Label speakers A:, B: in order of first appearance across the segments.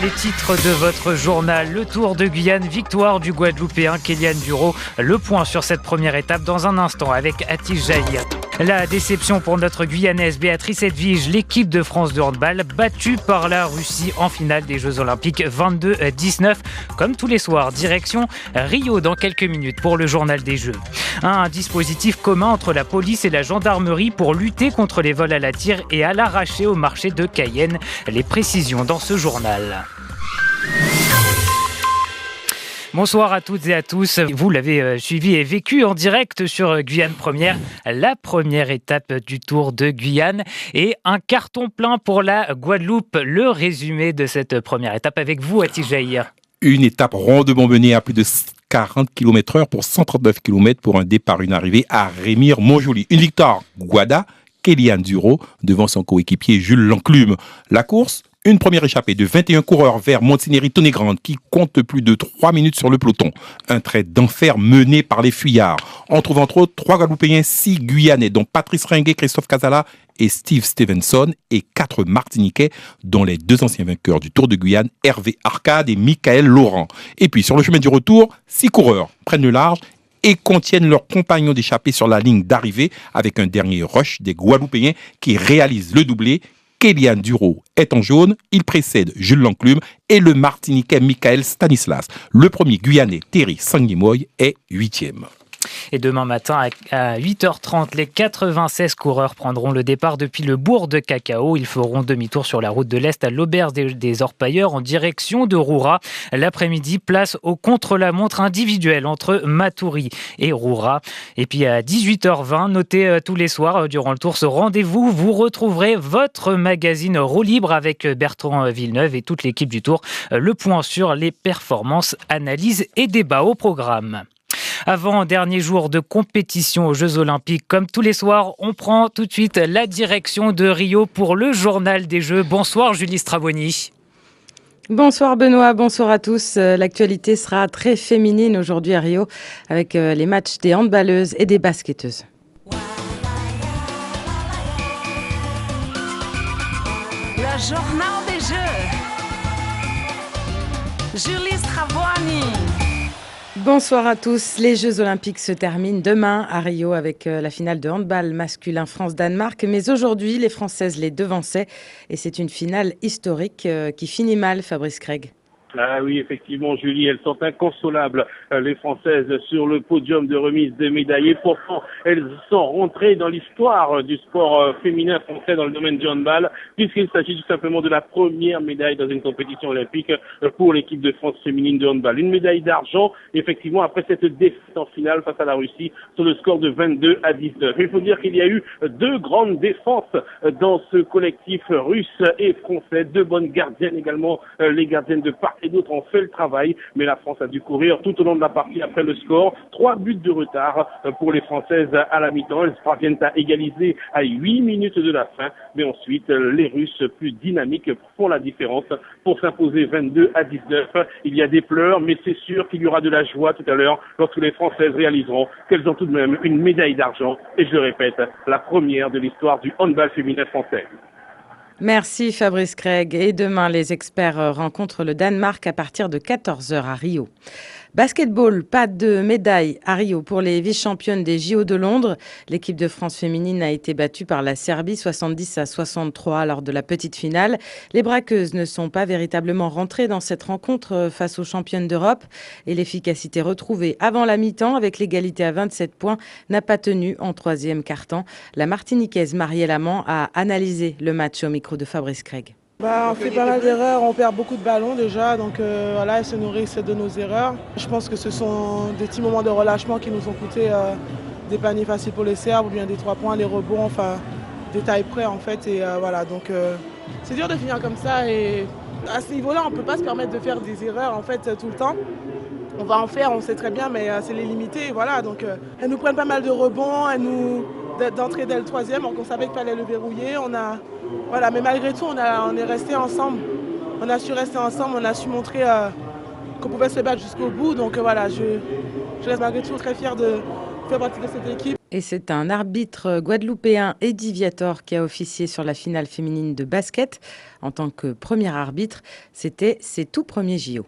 A: les titres de votre journal. Le Tour de Guyane, victoire du Guadeloupéen Kélian Duro. Le point sur cette première étape dans un instant avec Atis Jahir. La déception pour notre Guyanaise Béatrice Edwige, l'équipe de France de handball battue par la Russie en finale des Jeux Olympiques 22-19. Comme tous les soirs, direction Rio dans quelques minutes pour le journal des Jeux. Un dispositif commun entre la police et la gendarmerie pour lutter contre les vols à la tire et à l'arraché au marché de Cayenne. Les précisions dans ce journal. Bonsoir à toutes et à tous. Vous l'avez suivi et vécu en direct sur Guyane Première, la première étape du Tour de Guyane et un carton plein pour la Guadeloupe. Le résumé de cette première étape avec vous, Atis Jahir.
B: Une étape rondement menée à plus de 40 km/h pour 139 km pour un départ, une arrivée à Rémire-Montjoly. Une victoire Guada, Kélian Duro devant son coéquipier Jules Lanclume. La course, une première échappée de 21 coureurs vers Montigny-Tonnet-Grande qui compte plus de 3 minutes sur le peloton. Un trait d'enfer mené par les fuyards. On trouve entre autres 3 Guadeloupéens, 6 Guyanais, dont Patrice Ringuet, Christophe Casala et Steve Stevenson, et 4 Martiniquais, dont les 2 anciens vainqueurs du Tour de Guyane, Hervé Arcade et Michael Laurent. Et puis sur le chemin du retour, 6 coureurs prennent le large et contiennent leurs compagnons d'échappée sur la ligne d'arrivée avec un dernier rush des Guadeloupéens qui réalisent le doublé. Kélian Duro est en jaune, il précède Jules Lanclume et le Martiniquais Michael Stanislas. Le premier Guyanais, Terry Sanguimoy, est 8e.
A: Et demain matin à 8h30, les 96 coureurs prendront le départ depuis le bourg de Cacao. Ils feront demi-tour sur la route de l'Est à l'auberge des Orpailleurs en direction de Roura. L'après-midi, place au contre-la-montre individuel entre Matoury et Roura. Et puis à 18h20, notez tous les soirs durant le tour ce rendez-vous, vous retrouverez votre magazine Roue Libre avec Bertrand Villeneuve et toute l'équipe du Tour. Le point sur les performances, analyses et débats au programme. Avant dernier jour de compétition aux Jeux Olympiques, comme tous les soirs, on prend tout de suite la direction de Rio pour le journal des Jeux. Bonsoir Julie Stravoni.
C: Bonsoir Benoît, bonsoir à tous. L'actualité sera très féminine aujourd'hui à Rio avec les matchs des handballeuses et des basketteuses.
D: Le journal des Jeux. Julie Stravoni.
C: Bonsoir à tous. Les Jeux Olympiques se terminent demain à Rio avec la finale de handball masculin France-Danemark. Mais aujourd'hui, les Françaises les devançaient et c'est une finale historique qui finit mal, Fabrice Craig.
E: Ah oui, effectivement, Julie, elles sont inconsolables, les Françaises, sur le podium de remise des médailles. Et pourtant, elles sont rentrées dans l'histoire du sport féminin français dans le domaine du handball, puisqu'il s'agit tout simplement de la première médaille dans une compétition olympique pour l'équipe de France féminine de handball. Une médaille d'argent, effectivement, après cette défaite en finale face à la Russie sur le score de 22-19. Il faut dire qu'il y a eu 2 grandes défenses dans ce collectif russe et français, 2 bonnes gardiennes également, les gardiennes de part et d'autres ont fait le travail, mais la France a dû courir tout au long de la partie après le score. 3 buts de retard pour les Françaises à la mi-temps. Elles parviennent à égaliser à 8 minutes de la fin, mais ensuite les Russes plus dynamiques font la différence pour s'imposer 22-19. Il y a des pleurs, mais c'est sûr qu'il y aura de la joie tout à l'heure lorsque les Françaises réaliseront qu'elles ont tout de même une médaille d'argent, et je le répète, la première de l'histoire du handball féminin français.
C: Merci Fabrice Craig. Et demain, les experts rencontrent le Danemark à partir de 14h à Rio. Basketball, pas de médaille à Rio pour les vice-championnes des JO de Londres. L'équipe de France féminine a été battue par la Serbie 70-63 lors de la petite finale. Les braqueuses ne sont pas véritablement rentrées dans cette rencontre face aux championnes d'Europe et l'efficacité retrouvée avant la mi-temps avec l'égalité à 27 points n'a pas tenu en troisième quart-temps. La Martiniquaise Marielle Amand a analysé le match au micro de Fabrice Craig.
F: On fait pas mal d'erreurs, on perd beaucoup de ballons déjà, donc voilà, elles se nourrissent de nos erreurs. Je pense que ce sont des petits moments de relâchement qui nous ont coûté des paniers faciles pour les Serbes, ou bien des 3 points, les rebonds, enfin détail près en fait. Et voilà, donc c'est dur de finir comme ça et à ce niveau-là, on ne peut pas se permettre de faire des erreurs en fait tout le temps. On va en faire, on sait très bien, mais c'est les limiter. Voilà, donc elles nous prennent pas mal de rebonds, elles nous d'entrer dès le troisième, donc on savait qu'il fallait le verrouiller. Voilà, mais malgré tout, on est resté ensemble. On a su rester ensemble, on a su montrer qu'on pouvait se battre jusqu'au bout. Donc voilà, je reste malgré tout très fière de faire partie de cette équipe.
C: Et c'est un arbitre guadeloupéen, Eddy Viator, qui a officié sur la finale féminine de basket en tant que premier arbitre. C'était ses tout premiers JO.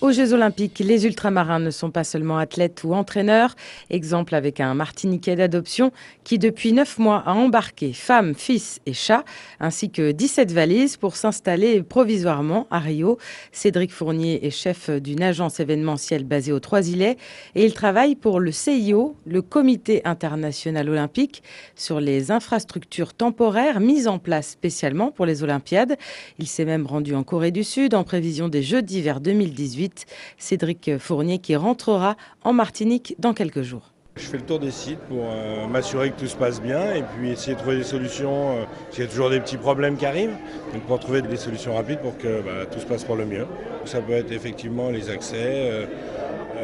C: Aux Jeux Olympiques, les ultramarins ne sont pas seulement athlètes ou entraîneurs. Exemple avec un Martiniquais d'adoption qui, depuis 9 mois, a embarqué femmes, fils et chats, ainsi que 17 valises pour s'installer provisoirement à Rio. Cédric Fournier est chef d'une agence événementielle basée aux Trois-Îlets et il travaille pour le CIO, le Comité international olympique, sur les infrastructures temporaires mises en place spécialement pour les Olympiades. Il s'est même rendu en Corée du Sud en prévision des Jeux d'hiver 2018. Cédric Fournier qui rentrera en Martinique dans quelques jours.
G: Je fais le tour des sites pour m'assurer que tout se passe bien et puis essayer de trouver des solutions, parce qu'il y a toujours des petles problèmes qui arrivent, donc pour trouver des solutions rapides pour que tout se passe pour le mieux. Ça peut être effectivement les accès,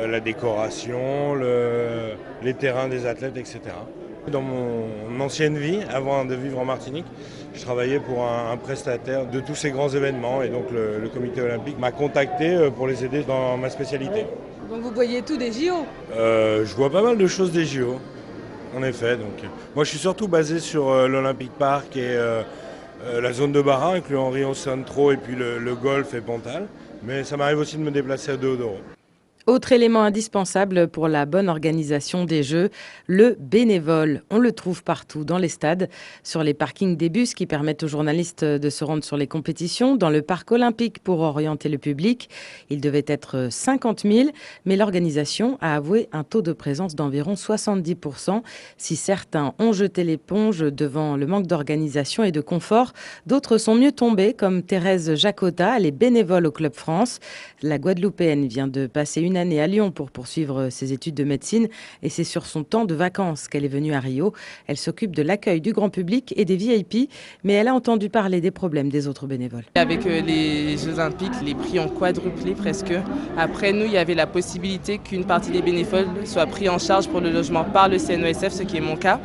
G: la décoration, les terrains des athlètes, etc. Dans mon ancienne vie, avant de vivre en Martinique, je travaillais pour un prestataire de tous ces grands événements et donc le comité olympique m'a contacté pour les aider dans ma spécialité.
C: Donc vous voyez tout des JO ?
G: Je vois pas mal de choses des JO, en effet. Donc, moi je suis surtout basé sur l'Olympic Park et la zone de Barra, incluant Rio Centro et puis le golf et Pontal. Mais ça m'arrive aussi de me déplacer à Deodoro.
C: Autre élément indispensable pour la bonne organisation des Jeux, le bénévole. On le trouve partout dans les stades, sur les parkings des bus qui permettent aux journalistes de se rendre sur les compétitions, dans le parc olympique pour orienter le public. Il devait être 50 000, mais l'organisation a avoué un taux de présence d'environ 70%. Si certains ont jeté l'éponge devant le manque d'organisation et de confort, d'autres sont mieux tombés, comme Thérèse Jacota, elle est bénévole au Club France. La Guadeloupéenne vient de passer une année à Lyon pour poursuivre ses études de médecine et c'est sur son temps de vacances qu'elle est venue à Rio. Elle s'occupe de l'accueil du grand public et des VIP, mais elle a entendu parler des problèmes des autres bénévoles.
H: Avec les Jeux Olympiques, les prix ont quadruplé presque. Après nous, il y avait la possibilité qu'une partie des bénévoles soit pris en charge pour le logement par le CNESF, ce qui est mon cas.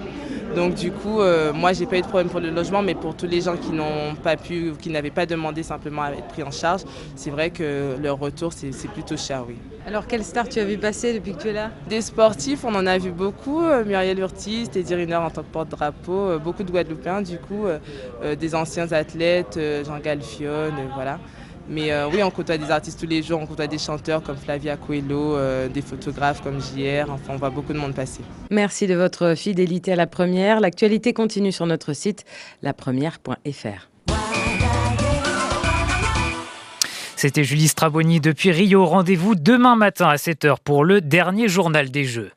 H: Donc du coup, moi j'ai pas eu de problème pour le logement, mais pour tous les gens qui n'ont pas pu, qui n'avaient pas demandé simplement à être pris en charge, c'est vrai que leur retour c'est plutôt cher, oui.
C: Alors quelle star tu as vu passer depuis que tu es là ?
H: Des sportifs, on en a vu beaucoup, Muriel Urtis, Teddy Riner en tant que porte-drapeau, beaucoup de Guadeloupéens du coup, des anciens athlètes, Jean Galfione, voilà. Mais oui, on côtoie des artistes tous les jours, on côtoie des chanteurs comme Flavia Coelho, des photographes comme JR, enfin on voit beaucoup de monde passer.
C: Merci de votre fidélité à La Première. L'actualité continue sur notre site lapremière.fr.
A: C'était Julie Straboni depuis Rio. Rendez-vous demain matin à 7h pour le dernier journal des Jeux.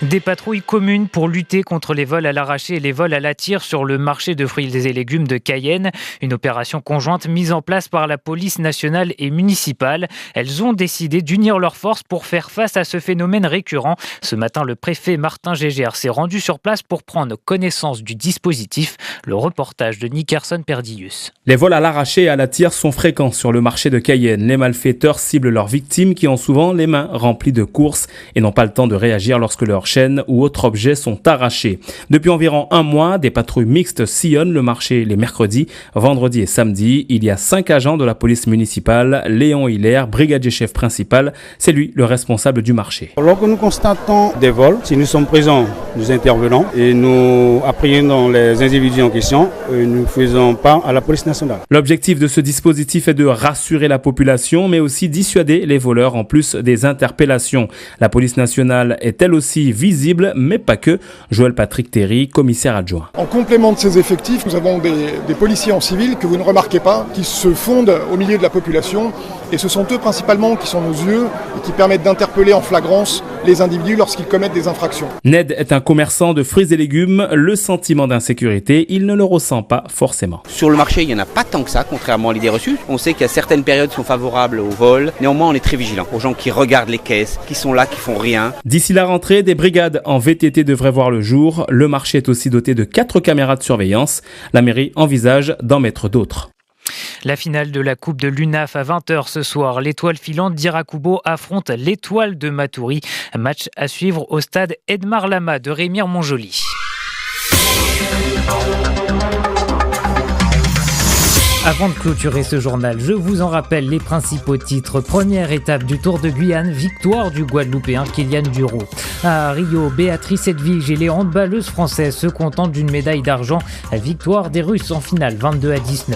A: Des patrouilles communes pour lutter contre les vols à l'arraché et les vols à la tire sur le marché de fruits et légumes de Cayenne. Une opération conjointe mise en place par la police nationale et municipale. Elles ont décidé d'unir leurs forces pour faire face à ce phénomène récurrent. Ce matin, le préfet Martin Gégère s'est rendu sur place pour prendre connaissance du dispositif. Le reportage de Nickerson Perdillus.
I: Les vols à l'arraché et à la tire sont fréquents sur le marché de Cayenne. Les malfaiteurs ciblent leurs victimes qui ont souvent les mains remplies de courses et n'ont pas le temps de réagir lorsque leur chaînes ou autres objets sont arrachés. Depuis environ un mois, des patrouilles mixtes sillonnent le marché les mercredis, vendredis et samedis. Il y a 5 agents de la police municipale. Léon Hilaire, brigadier chef principal, c'est lui le responsable du marché.
J: Lorsque nous constatons des vols, si nous sommes présents, nous intervenons et nous appréhendons les individus en question et nous faisons part à la police nationale.
I: L'objectif de ce dispositif est de rassurer la population, mais aussi dissuader les voleurs en plus des interpellations. La police nationale est elle aussi visible, mais pas que. Joël Patrick Terry, commissaire adjoint.
K: En complément de ces effectifs, nous avons des policiers en civil que vous ne remarquez pas, qui se fondent au milieu de la population. Et ce sont eux principalement qui sont nos yeux et qui permettent d'interpeller en flagrance les individus lorsqu'ils commettent des infractions.
I: Ned est un commerçant de fruits et légumes. Le sentiment d'insécurité, il ne le ressent pas forcément.
L: Sur le marché, il n'y en a pas tant que ça, contrairement à l'idée reçue. On sait qu'il y a certaines périodes qui sont favorables au vol. Néanmoins, on est très vigilant aux gens qui regardent les caisses, qui sont là, qui font rien.
I: D'ici la rentrée, des brigades en VTT devraient voir le jour. Le marché est aussi doté de 4 caméras de surveillance. La mairie envisage d'en mettre d'autres.
A: La finale de la Coupe de l'UNAF à 20h ce soir. L'étoile filante d'Irakubo affronte l'étoile de Matoury. Match à suivre au stade Edmar Lama de Rémire-Montjoly. Avant de clôturer ce journal, je vous en rappelle les principaux titres. Première étape du Tour de Guyane, victoire du Guadeloupéen Kilian Duro. À Rio, Béatrice Edwige et les handballeuses françaises se contentent d'une médaille d'argent. Victoire des Russes en finale 22-19.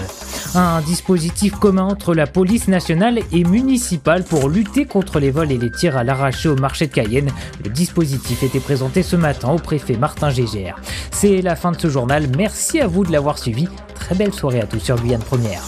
A: Un dispositif commun entre la police nationale et municipale pour lutter contre les vols et les tirs à l'arraché au marché de Cayenne. Le dispositif était présenté ce matin au préfet Martin Gégère. C'est la fin de ce journal. Merci à vous de l'avoir suivi. Très belle soirée à tous sur Guyane Première.